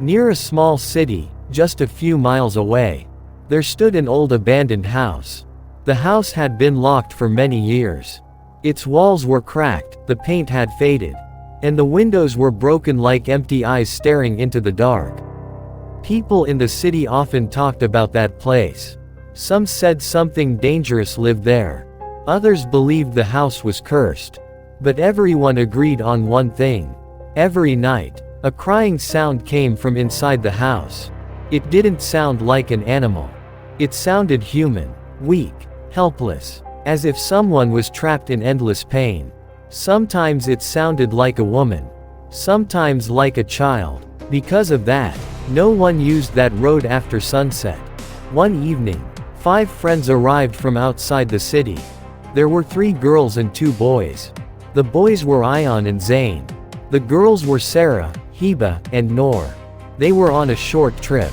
Near a small city, just a few miles away, there stood an old abandoned house. The house had been locked for many years. Its walls were cracked, the paint had faded, and the windows were broken like empty eyes staring into the dark. People in the city often talked about that place. Some said something dangerous lived there. Others believed the house was cursed. But everyone agreed on one thing. Every night, a crying sound came from inside the house. It didn't sound like an animal. It sounded human, weak, helpless, as if someone was trapped in endless pain. Sometimes it sounded like a woman, sometimes like a child. Because of that, no one used that road after sunset. One evening, 5 friends arrived from outside the city. There were 3 girls and 2 boys. The boys were Ion and Zane. The girls were Sarah, Heba, and Noor. They were on a short trip,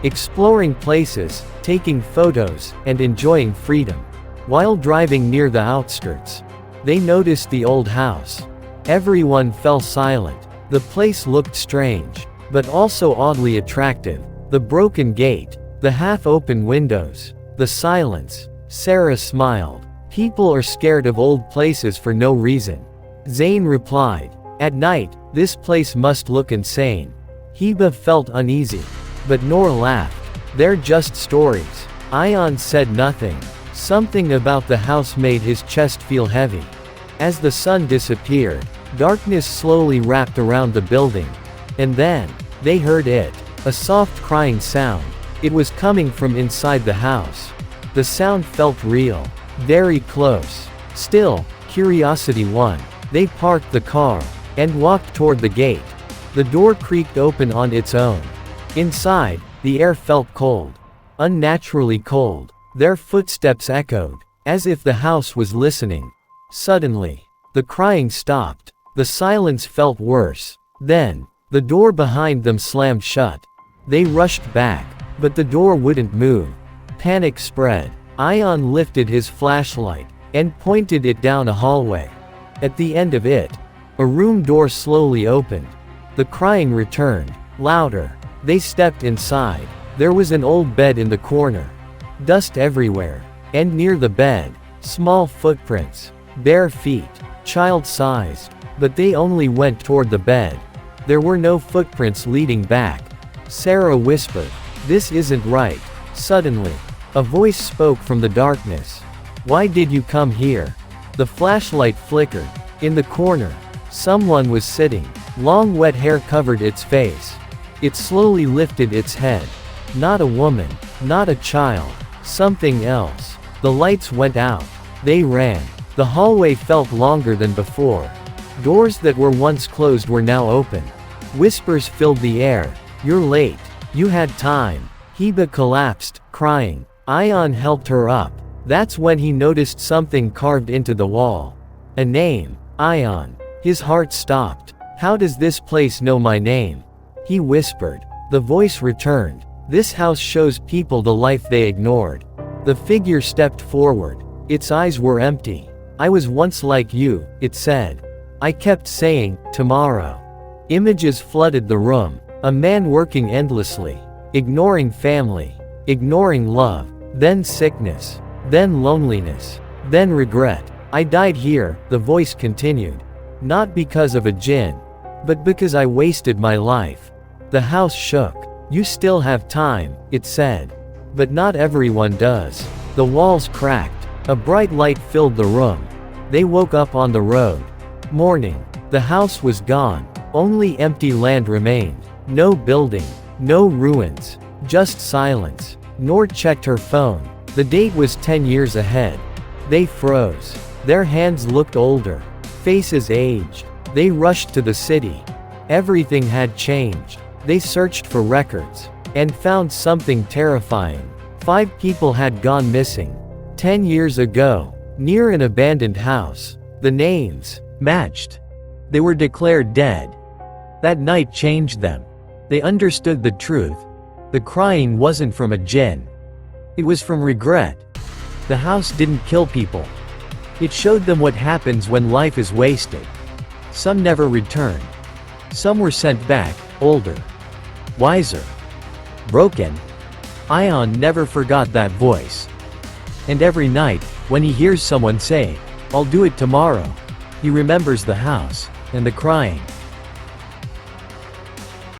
exploring places, taking photos, and enjoying freedom. While driving near the outskirts, they noticed the old house. Everyone fell silent. The place looked strange, but also oddly attractive. The broken gate, the half-open windows, the silence. Sarah smiled. People are scared of old places for no reason. Zane replied. At night, this place must look insane. Heba felt uneasy. But Noor laughed. They're just stories. Ion said nothing. Something about the house made his chest feel heavy. As the sun disappeared, darkness slowly wrapped around the building. And then, they heard it. A soft crying sound. It was coming from inside the house. The sound felt real. Very close. Still, curiosity won. They parked the car and walked toward the gate. The door creaked open on its own. Inside, the air felt cold. Unnaturally cold. Their footsteps echoed, as if the house was listening. Suddenly, the crying stopped. The silence felt worse. Then, the door behind them slammed shut. They rushed back, but the door wouldn't move. Panic spread. Ion lifted his flashlight and pointed it down a hallway. At the end of it, a room door slowly opened. The crying returned, louder. They stepped inside. There was an old bed in the corner. Dust everywhere. And near the bed, small footprints. Bare feet. Child-sized. But they only went toward the bed. There were no footprints leading back. Sarah whispered, "This isn't right." Suddenly, a voice spoke from the darkness. "Why did you come here?" The flashlight flickered. In the corner, someone was sitting. Long wet hair covered its face. It slowly lifted its head. Not a woman, not a child, something else. The lights went out. They ran. The hallway felt longer than before. Doors that were once closed were now open. Whispers filled the air. "You're late. You had time." Heba collapsed, crying. Ion helped her up. That's when he noticed something carved into the wall. A name. Ion. His heart stopped. "How does this place know my name?" He whispered. The voice returned. "This house shows people the life they ignored." The figure stepped forward. Its eyes were empty. "I was once like you," it said. "I kept saying, tomorrow." Images flooded the room. A man working endlessly. Ignoring family. Ignoring love. Then sickness. Then loneliness. Then regret. "I died here," the voice continued. "Not because of a jinn. But because I wasted my life." The house shook. "You still have time," it said. "But not everyone does." The walls cracked. A bright light filled the room. They woke up on the road. Morning. The house was gone. Only empty land remained. No building. No ruins. Just silence. Noor checked her phone. The date was 10 years ahead. They froze. Their hands looked older. Faces aged. They rushed to the city. Everything had changed. They searched for records. And found something terrifying. 5 people had gone missing. 10 years ago. Near an abandoned house. The names matched. They were declared dead. That night changed them. They understood the truth. The crying wasn't from a jinn. It was from regret. The house didn't kill people. It showed them what happens when life is wasted. Some never returned. Some were sent back, older. wiser, broken. Ion never forgot that voice. And every night, when he hears someone say, "I'll do it tomorrow," he remembers the house, and the crying,